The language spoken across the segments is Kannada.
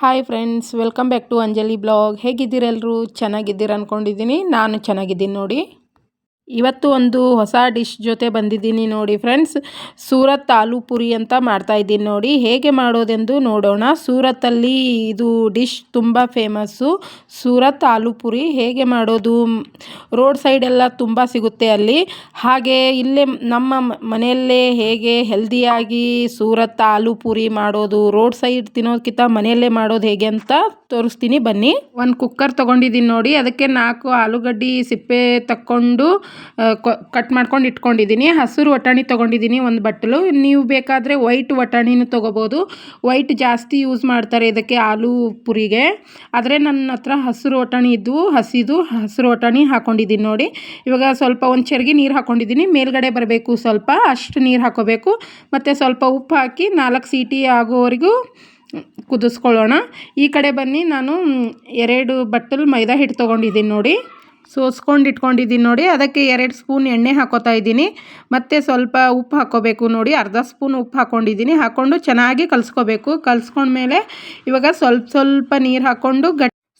Hi friends, welcome back to Anjali blog. ಹೇಗಿದ್ದೀರೆಲ್ಲರೂ? ಚೆನ್ನಾಗಿದ್ದೀರ ಅಂದ್ಕೊಂಡಿದ್ದೀನಿ. ನಾನು ಚೆನ್ನಾಗಿದ್ದೀನಿ ನೋಡಿ. ಇವತ್ತು ಒಂದು ಹೊಸ ಡಿಶ್ ಜೊತೆ ಬಂದಿದ್ದೀನಿ ನೋಡಿ ಫ್ರೆಂಡ್ಸ್. ಸೂರತ್ ಆಲೂ ಪುರಿ ಅಂತ ಮಾಡ್ತಾಯಿದ್ದೀನಿ ನೋಡಿ. ಹೇಗೆ ಮಾಡೋದೆಂದು ನೋಡೋಣ. ಸೂರತ್ತಲ್ಲಿ ಇದು ಡಿಶ್ ತುಂಬ ಫೇಮಸ್ಸು, ಸೂರತ್ ಆಲೂ ಪುರಿ. ಹೇಗೆ ಮಾಡೋದು, ರೋಡ್ ಸೈಡೆಲ್ಲ ತುಂಬ ಸಿಗುತ್ತೆ ಅಲ್ಲಿ. ಹಾಗೆ ಇಲ್ಲೇ ನಮ್ಮ ಮನೆಯಲ್ಲೇ ಹೇಗೆ ಹೆಲ್ದಿಯಾಗಿ ಸೂರತ್ ಆಲೂ ಪುರಿ ಮಾಡೋದು, ರೋಡ್ ಸೈಡ್ ತಿನ್ನೋದಕ್ಕಿಂತ ಮನೆಯಲ್ಲೇ ಮಾಡೋದು ಹೇಗೆ ಅಂತ ತೋರಿಸ್ತೀನಿ ಬನ್ನಿ. ಒಂದು ಕುಕ್ಕರ್ ತೊಗೊಂಡಿದ್ದೀನಿ ನೋಡಿ. ಅದಕ್ಕೆ 4 ಆಲೂಗಡ್ಡೆ ಸಿಪ್ಪೆ ತಕ್ಕೊಂಡು ಕಟ್ ಮಾಡ್ಕೊಂಡು ಇಟ್ಕೊಂಡಿದ್ದೀನಿ. ಹಸಿರು ವಟಾಣಿ ತೊಗೊಂಡಿದ್ದೀನಿ ಒಂದು ಬಟ್ಟಲು. ನೀವು ಬೇಕಾದರೆ ವೈಟ್ ವಟಾಣಿನೂ ತೊಗೋಬೋದು. ವೈಟ್ ಜಾಸ್ತಿ ಯೂಸ್ ಮಾಡ್ತಾರೆ ಇದಕ್ಕೆ ಆಲೂ ಪುರಿಗೆ. ಆದರೆ ನನ್ನ ಹತ್ರ ಹಸಿರು ವಟಾಣಿ ಇದ್ವು, ಹಸಿರು ವಟಾಣಿ ಹಾಕ್ಕೊಂಡಿದ್ದೀನಿ ನೋಡಿ. ಇವಾಗ ಸ್ವಲ್ಪ ಒಂದು ಚರ್ಗಿ ನೀರು ಹಾಕ್ಕೊಂಡಿದ್ದೀನಿ. ಮೇಲ್ಗಡೆ ಬರಬೇಕು ಸ್ವಲ್ಪ, ಅಷ್ಟು ನೀರು ಹಾಕೋಬೇಕು. ಮತ್ತು ಸ್ವಲ್ಪ ಉಪ್ಪು ಹಾಕಿ 4 ಸೀಟಿ ಆಗೋವರೆಗೂ ಕುದಿಸ್ಕೊಳ್ಳೋಣ. ಈ ಕಡೆ ಬನ್ನಿ, ನಾನು 2 ಬಟ್ಟಲು ಮೈದಾ ಹಿಟ್ಟು ತೊಗೊಂಡಿದ್ದೀನಿ ನೋಡಿ. ಸೋಸ್ಕೊಂಡು ಇಟ್ಕೊಂಡಿದ್ದೀನಿ ನೋಡಿ. ಅದಕ್ಕೆ 2 ಸ್ಪೂನ್ ಎಣ್ಣೆ ಹಾಕೋತಾ ಇದ್ದೀನಿ. ಮತ್ತು ಸ್ವಲ್ಪ ಉಪ್ಪು ಹಾಕ್ಕೋಬೇಕು ನೋಡಿ. ಅರ್ಧ ಸ್ಪೂನ್ ಉಪ್ಪು ಹಾಕ್ಕೊಂಡಿದ್ದೀನಿ. ಹಾಕ್ಕೊಂಡು ಚೆನ್ನಾಗಿ ಕಲಿಸ್ಕೋಬೇಕು. ಕಲಿಸ್ಕೊಂಡ್ಮೇಲೆ ಇವಾಗ ಸ್ವಲ್ಪ ನೀರು ಹಾಕ್ಕೊಂಡು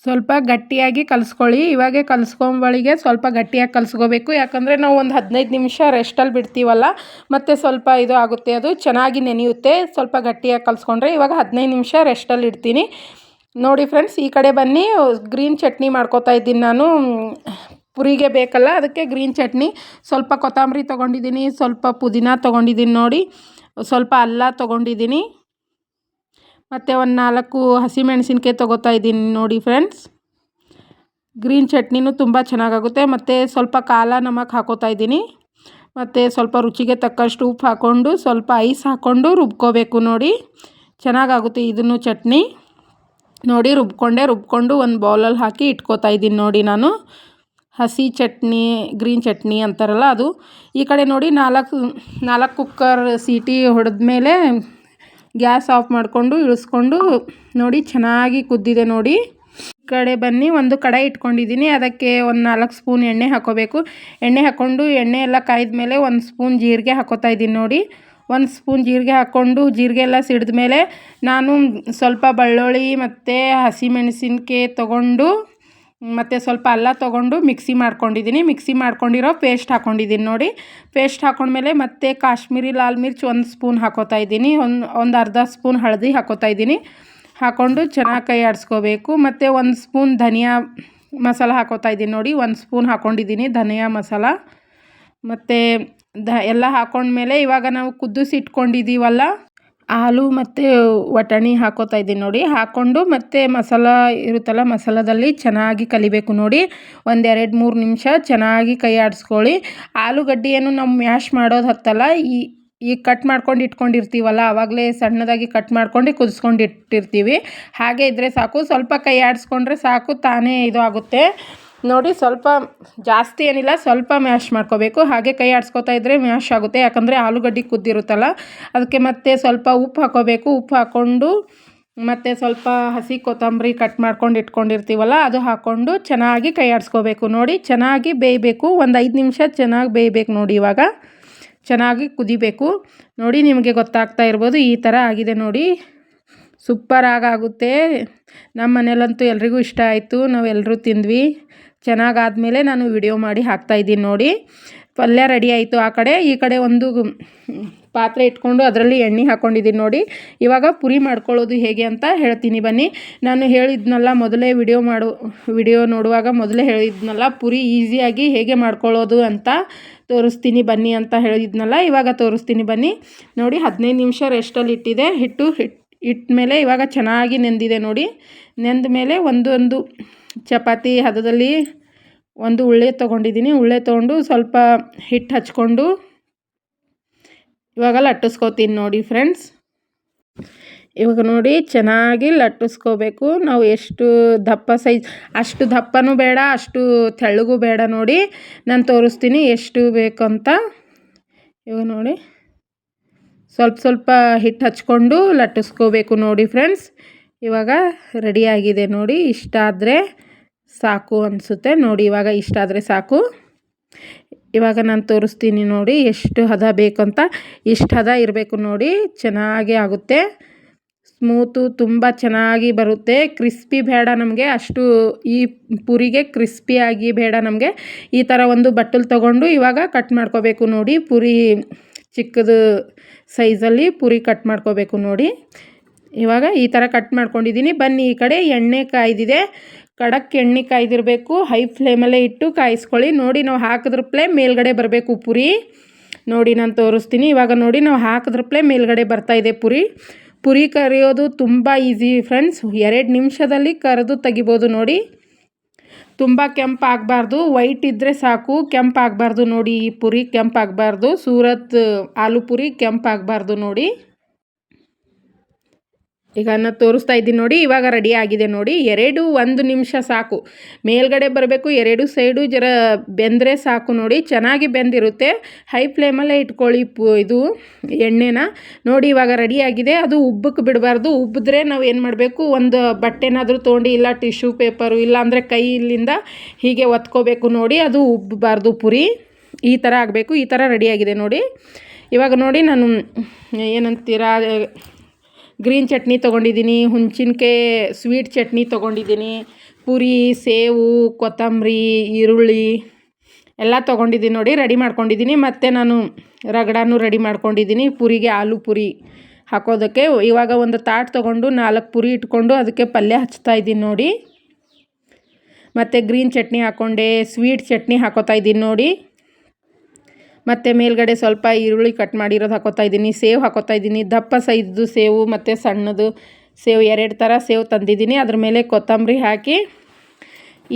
ಸ್ವಲ್ಪ ಗಟ್ಟಿಯಾಗಿ ಕಲಿಸ್ಕೊಳ್ಳಿ. ಇವಾಗೆ ಕಲಿಸ್ಕೊಂಬಳಿಗೆ ಸ್ವಲ್ಪ ಗಟ್ಟಿಯಾಗಿ ಕಲಿಸ್ಕೋಬೇಕು. ಯಾಕಂದರೆ ನಾವು ಒಂದು 15 ನಿಮಿಷ ರೆಸ್ಟಲ್ಲಿ ಬಿಡ್ತೀವಲ್ಲ, ಮತ್ತು ಸ್ವಲ್ಪ ಇದು ಆಗುತ್ತೆ, ಅದು ಚೆನ್ನಾಗಿ ನೆನೆಯುತ್ತೆ ಸ್ವಲ್ಪ ಗಟ್ಟಿಯಾಗಿ ಕಲಿಸ್ಕೊಂಡ್ರೆ. ಇವಾಗ 15 ನಿಮಿಷ ರೆಸ್ಟಲ್ಲಿ ಇಡ್ತೀನಿ ನೋಡಿ ಫ್ರೆಂಡ್ಸ್. ಈ ಕಡೆ ಬನ್ನಿ, ಗ್ರೀನ್ ಚಟ್ನಿ ಮಾಡ್ಕೋತಾ ಇದ್ದೀನಿ ನಾನು. ಪುರಿಗೆ ಬೇಕಲ್ಲ, ಅದಕ್ಕೆ ಗ್ರೀನ್ ಚಟ್ನಿ. ಸ್ವಲ್ಪ ಕೊತ್ತಂಬರಿ ತೊಗೊಂಡಿದ್ದೀನಿ, ಸ್ವಲ್ಪ ಪುದೀನ ತೊಗೊಂಡಿದ್ದೀನಿ ನೋಡಿ, ಸ್ವಲ್ಪ ಅಲ್ಲ ತೊಗೊಂಡಿದ್ದೀನಿ, ಮತ್ತು ಒಂದು 4 ಹಸಿಮೆಣಸಿನ್ಕಾಯಿ ತೊಗೋತಾ ಇದ್ದೀನಿ ನೋಡಿ ಫ್ರೆಂಡ್ಸ್. ಗ್ರೀನ್ ಚಟ್ನಿನೂ ತುಂಬ ಚೆನ್ನಾಗಾಗುತ್ತೆ. ಮತ್ತು ಸ್ವಲ್ಪ ಕಾಲ ನಮಕ್ ಹಾಕೋತಾ ಇದ್ದೀನಿ. ಮತ್ತು ಸ್ವಲ್ಪ ರುಚಿಗೆ ತಕ್ಕಷ್ಟು ಉಪ್ಪು ಹಾಕ್ಕೊಂಡು ಸ್ವಲ್ಪ ಐಸ್ ಹಾಕ್ಕೊಂಡು ರುಬ್ಕೋಬೇಕು ನೋಡಿ. ಚೆನ್ನಾಗಾಗುತ್ತೆ ಇದನ್ನು ಚಟ್ನಿ ನೋಡಿ. ರುಬ್ಕೊಂಡು ಒಂದು ಬೌಲಲ್ಲಿ ಹಾಕಿ ಇಟ್ಕೋತಾ ಇದ್ದೀನಿ ನೋಡಿ ನಾನು. ಹಸಿ ಚಟ್ನಿ, ಗ್ರೀನ್ ಚಟ್ನಿ ಅಂತಾರಲ್ಲ ಅದು. ಈ ಕಡೆ ನೋಡಿ 4 ಕುಕ್ಕರ್ ಸೀಟಿ ಹೊಡೆದ್ಮೇಲೆ ಗ್ಯಾಸ್ ಆಫ್ ಮಾಡಿಕೊಂಡು ಇಳಿಸ್ಕೊಂಡು ನೋಡಿ, ಚೆನ್ನಾಗಿ ಕುದ್ದಿದೆ ನೋಡಿ. ಈ ಕಡೆ ಬನ್ನಿ, ಒಂದು ಕಡಾಯಿ ಇಟ್ಕೊಂಡಿದ್ದೀನಿ. ಅದಕ್ಕೆ ಒಂದು 4 ಸ್ಪೂನ್ ಎಣ್ಣೆ ಹಾಕೋಬೇಕು. ಎಣ್ಣೆ ಹಾಕ್ಕೊಂಡು ಎಣ್ಣೆ ಎಲ್ಲ ಕಾಯ್ದ ಮೇಲೆ 1 ಸ್ಪೂನ್ ಜೀರಿಗೆ ಹಾಕೋತಾ ಇದ್ದೀನಿ ನೋಡಿ. 1 ಸ್ಪೂನ್ ಜೀರಿಗೆ ಹಾಕ್ಕೊಂಡು ಜೀರಿಗೆ ಎಲ್ಲ ಸಿಡಿದ ಮೇಲೆ ನಾನು ಸ್ವಲ್ಪ ಬೆಳ್ಳುಳ್ಳಿ ಮತ್ತು ಹಸಿಮೆಣಸಿನ್ಕಾಯಿ ತೊಗೊಂಡು ಮತ್ತು ಸ್ವಲ್ಪ ಅಲ್ಲ ತೊಗೊಂಡು ಮಿಕ್ಸಿ ಮಾಡ್ಕೊಂಡಿದ್ದೀನಿ. ಮಿಕ್ಸಿ ಮಾಡ್ಕೊಂಡಿರೋ ಪೇಸ್ಟ್ ಹಾಕ್ಕೊಂಡಿದ್ದೀನಿ ನೋಡಿ. ಪೇಸ್ಟ್ ಹಾಕ್ಕೊಂಡ್ಮೇಲೆ ಮತ್ತೆ ಕಾಶ್ಮೀರಿ ಲಾಲ್ ಮಿರ್ಚ್ 1 ಸ್ಪೂನ್ ಹಾಕೋತಾ ಇದ್ದೀನಿ. ಒಂದು ಅರ್ಧ ಸ್ಪೂನ್ ಹಳದಿ ಹಾಕೋತಾ ಇದ್ದೀನಿ. ಹಾಕ್ಕೊಂಡು ಚೆನ್ನಾಗಿ ಕೈ ಆಡಿಸ್ಕೋಬೇಕು. ಮತ್ತು 1 ಸ್ಪೂನ್ ಧನಿಯಾ ಮಸಾಲ ಹಾಕೋತಾ ಇದ್ದೀನಿ ನೋಡಿ. 1 ಸ್ಪೂನ್ ಹಾಕ್ಕೊಂಡಿದ್ದೀನಿ ಧನಿಯಾ ಮಸಾಲ. ಮತ್ತು ಎಲ್ಲ ಹಾಕ್ಕೊಂಡ್ಮೇಲೆ ಇವಾಗ ನಾವು ಕುದಿಸಿಟ್ಕೊಂಡಿದ್ದೀವಲ್ಲ ಆಲೂ ಮತ್ತು ವಟಾಣಿ ಹಾಕೋತಾ ಇದ್ದೀನಿ ನೋಡಿ. ಹಾಕ್ಕೊಂಡು ಮತ್ತು ಮಸಾಲ ಇರುತ್ತಲ್ಲ, ಮಸಾಲದಲ್ಲಿ ಚೆನ್ನಾಗಿ ಕಲಿಬೇಕು ನೋಡಿ. 1-2-3 ನಿಮಿಷ ಚೆನ್ನಾಗಿ ಕೈ ಆಡಿಸ್ಕೊಳ್ಳಿ. ಆಲೂಗಡ್ಡೆಯನ್ನು ನಾವು ಮ್ಯಾಶ್ ಮಾಡೋದು ಹತ್ತಲ್ಲ, ಈ ಕಟ್ ಮಾಡ್ಕೊಂಡು ಇಟ್ಕೊಂಡಿರ್ತೀವಲ್ಲ, ಆವಾಗಲೇ ಸಣ್ಣದಾಗಿ ಕಟ್ ಮಾಡ್ಕೊಂಡು ಕುದಿಸ್ಕೊಂಡು ಇಟ್ಟಿರ್ತೀವಿ. ಹಾಗೆ ಇದ್ದರೆ ಸಾಕು. ಸ್ವಲ್ಪ ಕೈ ಆಡಿಸ್ಕೊಂಡ್ರೆ ಸಾಕು, ತಾನೇ ಇದು ಆಗುತ್ತೆ ನೋಡಿ. ಸ್ವಲ್ಪ ಜಾಸ್ತಿ ಏನಿಲ್ಲ, ಸ್ವಲ್ಪ ಮ್ಯಾಶ್ ಮಾಡ್ಕೋಬೇಕು. ಹಾಗೆ ಕೈ ಆಡಿಸ್ಕೋತಾ ಇದ್ದರೆ ಮ್ಯಾಶ್ ಆಗುತ್ತೆ, ಯಾಕಂದರೆ ಆಲೂಗಡ್ಡೆ ಕುದ್ದಿರುತ್ತಲ್ಲ ಅದಕ್ಕೆ. ಮತ್ತೆ ಸ್ವಲ್ಪ ಉಪ್ಪು ಹಾಕೋಬೇಕು. ಉಪ್ಪು ಹಾಕ್ಕೊಂಡು ಮತ್ತು ಸ್ವಲ್ಪ ಹಸಿ ಕೊತ್ತಂಬರಿ ಕಟ್ ಮಾಡ್ಕೊಂಡು ಇಟ್ಕೊಂಡಿರ್ತೀವಲ್ಲ ಅದು ಹಾಕ್ಕೊಂಡು ಚೆನ್ನಾಗಿ ಕೈ ಆಡಿಸ್ಕೋಬೇಕು ನೋಡಿ. ಚೆನ್ನಾಗಿ ಬೇಯಬೇಕು, ಒಂದು 5 ನಿಮಿಷ ಚೆನ್ನಾಗಿ ಬೇಯಬೇಕು ನೋಡಿ. ಇವಾಗ ಚೆನ್ನಾಗಿ ಕುದಿಬೇಕು ನೋಡಿ. ನಿಮಗೆ ಗೊತ್ತಾಗ್ತಾ ಇರ್ಬೋದು, ಈ ಥರ ಆಗಿದೆ ನೋಡಿ. ಸೂಪರಾಗುತ್ತೆ. ನಮ್ಮ ಮನೇಲಂತೂ ಎಲ್ರಿಗೂ ಇಷ್ಟ ಆಯಿತು, ನಾವೆಲ್ಲರೂ ತಿಂದ್ವಿ. ಚೆನ್ನಾಗಾದಮೇಲೆ ನಾನು ವಿಡಿಯೋ ಮಾಡಿ ಹಾಕ್ತಾಯಿದ್ದೀನಿ ನೋಡಿ. ಪಲ್ಯ ರೆಡಿ ಆಯಿತು ಆ ಕಡೆ. ಈ ಕಡೆ ಒಂದು ಪಾತ್ರೆ ಇಟ್ಕೊಂಡು ಅದರಲ್ಲಿ ಎಣ್ಣೆ ಹಾಕ್ಕೊಂಡಿದ್ದೀನಿ ನೋಡಿ. ಇವಾಗ ಪುರಿ ಮಾಡ್ಕೊಳ್ಳೋದು ಹೇಗೆ ಅಂತ ಹೇಳ್ತೀನಿ ಬನ್ನಿ. ನಾನು ಹೇಳಿದ್ನಲ್ಲ ಮೊದಲೇ ವಿಡಿಯೋ ನೋಡುವಾಗ ಮೊದಲೇ ಹೇಳಿದ್ನಲ್ಲ, ಪುರಿ ಈಸಿಯಾಗಿ ಹೇಗೆ ಮಾಡ್ಕೊಳ್ಳೋದು ಅಂತ ತೋರಿಸ್ತೀನಿ ಬನ್ನಿ ಅಂತ ಹೇಳಿದ್ನಲ್ಲ, ಇವಾಗ ತೋರಿಸ್ತೀನಿ ಬನ್ನಿ ನೋಡಿ. 15 ನಿಮಿಷ ರೆಸ್ಟಲ್ಲಿ ಇಟ್ಟಿದೆ. ಇಟ್ಮೇಲೆ ಇವಾಗ ಚೆನ್ನಾಗಿ ನೆಂದಿದೆ ನೋಡಿ. ನೆಂದ ಮೇಲೆ ಒಂದು ಚಪಾತಿ ಹದದಲ್ಲಿ ಒಂದು ಉಳ್ಳೆ ತೊಗೊಂಡಿದ್ದೀನಿ. ಉಳ್ಳೆ ತೊಗೊಂಡು ಸ್ವಲ್ಪ ಹಿಟ್ಟು ಹಚ್ಕೊಂಡು ಇವಾಗ ಲಟ್ಟಿಸ್ಕೋತೀನಿ ನೋಡಿ ಫ್ರೆಂಡ್ಸ್. ಇವಾಗ ನೋಡಿ ಚೆನ್ನಾಗಿ ಲಟ್ಟಿಸ್ಕೋಬೇಕು. ನಾವು ಎಷ್ಟು ದಪ್ಪ ಸೈಜ್, ಅಷ್ಟು ದಪ್ಪನೂ ಬೇಡ, ಅಷ್ಟು ತೆಳ್ಳಗೂ ಬೇಡ ನೋಡಿ. ನಾನು ತೋರಿಸ್ತೀನಿ ಎಷ್ಟು ಬೇಕು ಅಂತ. ಇವಾಗ ನೋಡಿ ಸ್ವಲ್ಪ ಹಿಟ್ಟು ಹಚ್ಕೊಂಡು ಲಟ್ಟಿಸ್ಕೋಬೇಕು ನೋಡಿ ಫ್ರೆಂಡ್ಸ್. ಇವಾಗ ರೆಡಿಯಾಗಿದೆ ನೋಡಿ. ಇಷ್ಟ ಆದರೆ ಸಾಕು ಅನಿಸುತ್ತೆ ನೋಡಿ. ಇವಾಗ ಇಷ್ಟ ಆದರೆ ಸಾಕು. ಇವಾಗ ನಾನು ತೋರಿಸ್ತೀನಿ ನೋಡಿ ಎಷ್ಟು ಹದ ಬೇಕಂತ. ಇಷ್ಟು ಹದ ಇರಬೇಕು ನೋಡಿ, ಚೆನ್ನಾಗೇ ಆಗುತ್ತೆ. ಸ್ಮೂತು ತುಂಬ ಚೆನ್ನಾಗಿ ಬರುತ್ತೆ. ಕ್ರಿಸ್ಪಿ ಬೇಡ ನಮಗೆ, ಅಷ್ಟು ಈ ಪುರಿಗೆ ಕ್ರಿಸ್ಪಿಯಾಗಿ ಬೇಡ ನಮಗೆ. ಈ ಥರ ಒಂದು ಬಟ್ಟಲು ತೊಗೊಂಡು ಇವಾಗ ಕಟ್ ಮಾಡ್ಕೋಬೇಕು ನೋಡಿ. ಪುರಿ ಚಿಕ್ಕದು ಸೈಜಲ್ಲಿ ಪುರಿ ಕಟ್ ಮಾಡ್ಕೋಬೇಕು ನೋಡಿ. ಇವಾಗ ಈ ಥರ ಕಟ್ ಮಾಡ್ಕೊಂಡಿದ್ದೀನಿ. ಬನ್ನಿ ಈ ಕಡೆ ಎಣ್ಣೆ ಕಾಯ್ದಿದೆ, ಕಡಕ್ಕೆ ಎಣ್ಣೆ ಕಾಯ್ದಿರಬೇಕು. ಹೈ ಫ್ಲೇಮಲ್ಲೇ ಇಟ್ಟು ಕಾಯಿಸ್ಕೊಳ್ಳಿ ನೋಡಿ. ನಾವು ಹಾಕಿದ್ರಪ್ಲೇ ಮೇಲ್ಗಡೆ ಬರಬೇಕು ಪುರಿ ನೋಡಿ. ನಾನು ತೋರಿಸ್ತೀನಿ. ಇವಾಗ ನೋಡಿ ನಾವು ಹಾಕಿದ್ರಪ್ಲೇ ಮೇಲ್ಗಡೆ ಬರ್ತಾಯಿದೆ ಪುರಿ ಕರಿಯೋದು ತುಂಬ ಈಸಿ ಫ್ರೆಂಡ್ಸ್. 2 ನಿಮಿಷದಲ್ಲಿ ಕರೆದು ತೆಗಿಬೋದು ನೋಡಿ. ತುಂಬ ಕೆಂಪು ಆಗಬಾರ್ದು, ವೈಟ್ ಇದ್ದರೆ ಸಾಕು, ಕೆಂಪು ಆಗಬಾರ್ದು ನೋಡಿ. ಈ ಪುರಿ ಕೆಂಪು ಆಗಬಾರ್ದು, ಸೂರತ್ ಆಲೂ ಪುರಿ ಕೆಂಪು ಆಗಬಾರ್ದು ನೋಡಿ. ಈಗ ನಾನು ತೋರಿಸ್ತಾ ಇದ್ದೀನಿ ನೋಡಿ. ಇವಾಗ ರೆಡಿ ಆಗಿದೆ ನೋಡಿ. 1 ನಿಮಿಷ ಸಾಕು, ಮೇಲ್ಗಡೆ ಬರಬೇಕು. 2 ಸೈಡು ಜರ ಬೆಂದರೆ ಸಾಕು ನೋಡಿ. ಚೆನ್ನಾಗಿ ಬೆಂದಿರುತ್ತೆ. ಹೈ ಫ್ಲೇಮಲ್ಲೇ ಇಟ್ಕೊಳ್ಳಿ ಇದು ಎಣ್ಣೆನ ನೋಡಿ. ಇವಾಗ ರೆಡಿ ಆಗಿದೆ. ಅದು ಉಬ್ಬಕ್ಕೆ ಬಿಡಬಾರ್ದು. ಉಬ್ಬಿದ್ರೆ ನಾವು ಏನು ಮಾಡಬೇಕು, ಒಂದು ಬಟ್ಟೆನಾದರೂ ತೊಗೊಂಡು, ಇಲ್ಲ ಟಿಶ್ಯೂ ಪೇಪರು, ಇಲ್ಲ ಅಂದರೆ ಕೈಯಿಂದ ಹೀಗೆ ಒತ್ಕೋಬೇಕು ನೋಡಿ. ಅದು ಉಬ್ಬಬಾರ್ದು ಪುರಿ. ಈ ಥರ ಆಗಬೇಕು. ಈ ಥರ ರೆಡಿಯಾಗಿದೆ ನೋಡಿ. ಇವಾಗ ನೋಡಿ ನಾನು ಏನಂತೀರಾ, ಗ್ರೀನ್ ಚಟ್ನಿ ತೊಗೊಂಡಿದ್ದೀನಿ, ಹುಣಸಿನ್ಕಾಯಿ ಸ್ವೀಟ್ ಚಟ್ನಿ ತೊಗೊಂಡಿದ್ದೀನಿ, ಪುರಿ, ಸೇವು, ಕೊತ್ತಂಬರಿ, ಈರುಳ್ಳಿ ಎಲ್ಲ ತೊಗೊಂಡಿದ್ದೀನಿ ನೋಡಿ. ರೆಡಿ ಮಾಡ್ಕೊಂಡಿದ್ದೀನಿ. ಮತ್ತು ನಾನು ರಗಡಾನು ರೆಡಿ ಮಾಡ್ಕೊಂಡಿದ್ದೀನಿ ಪುರಿಗೆ, ಆಲೂ ಪುರಿ ಹಾಕೋದಕ್ಕೆ. ಇವಾಗ ಒಂದು ತಾಟ್ ತೊಗೊಂಡು 4 ಪುರಿ ಇಟ್ಕೊಂಡು ಅದಕ್ಕೆ ಪಲ್ಯ ಹಚ್ತಾಯಿದ್ದೀನಿ ನೋಡಿ. ಮತ್ತು ಗ್ರೀನ್ ಚಟ್ನಿ ಹಾಕ್ಕೊಂಡೆ, ಸ್ವೀಟ್ ಚಟ್ನಿ ಹಾಕೋತಾ ಇದ್ದೀನಿ ನೋಡಿ. ಮತ್ತು ಮೇಲ್ಗಡೆ ಸ್ವಲ್ಪ ಈರುಳ್ಳಿ ಕಟ್ ಮಾಡಿರೋದು ಹಾಕೋತಾ ಇದ್ದೀನಿ, ಸೇವು ಹಾಕೋತಾ ಇದ್ದೀನಿ. ದಪ್ಪ ಸೈಜ್ದು ಸೇವು ಮತ್ತು ಸಣ್ಣದು ಸೇವು 2 ಥರ ಸೇವು ತಂದಿದ್ದೀನಿ. ಅದ್ರ ಮೇಲೆ ಕೊತ್ತಂಬರಿ ಹಾಕಿ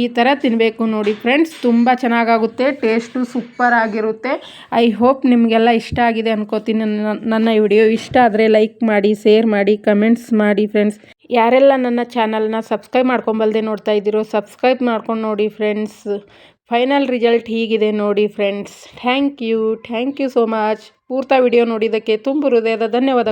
ಈ ಥರ ತಿನ್ನಬೇಕು ನೋಡಿ ಫ್ರೆಂಡ್ಸ್. ತುಂಬ ಚೆನ್ನಾಗಾಗುತ್ತೆ, ಟೇಸ್ಟು ಸೂಪರ್ ಆಗಿರುತ್ತೆ. ಐ ಹೋಪ್ ನಿಮಗೆಲ್ಲ ಇಷ್ಟ ಆಗಿದೆ ಅನ್ಕೋತೀನಿ. ನನ್ನ ವಿಡಿಯೋ ಇಷ್ಟ ಆದರೆ ಲೈಕ್ ಮಾಡಿ, ಶೇರ್ ಮಾಡಿ, ಕಮೆಂಟ್ಸ್ ಮಾಡಿ ಫ್ರೆಂಡ್ಸ್. ಯಾರೆಲ್ಲ ನನ್ನ ಚಾನಲ್ನ ಸಬ್ಸ್ಕ್ರೈಬ್ ಮಾಡ್ಕೊಂಬಲ್ದೆ ನೋಡ್ತಾ ಇದ್ದೀರೋ ಸಬ್ಸ್ಕ್ರೈಬ್ ಮಾಡ್ಕೊಂಡು ನೋಡಿ ಫ್ರೆಂಡ್ಸ್. ಫೈನಲ್ ರಿಸಲ್ಟ್ ಹೀಗಿದೆ ನೋಡಿ friends. Thank you so much. ಪೂರ್ತಿ ವಿಡಿಯೋ ನೋಡಿದ್ದಕ್ಕೆ ತುಂಬ ಹೃದಯದ ಧನ್ಯವಾದ.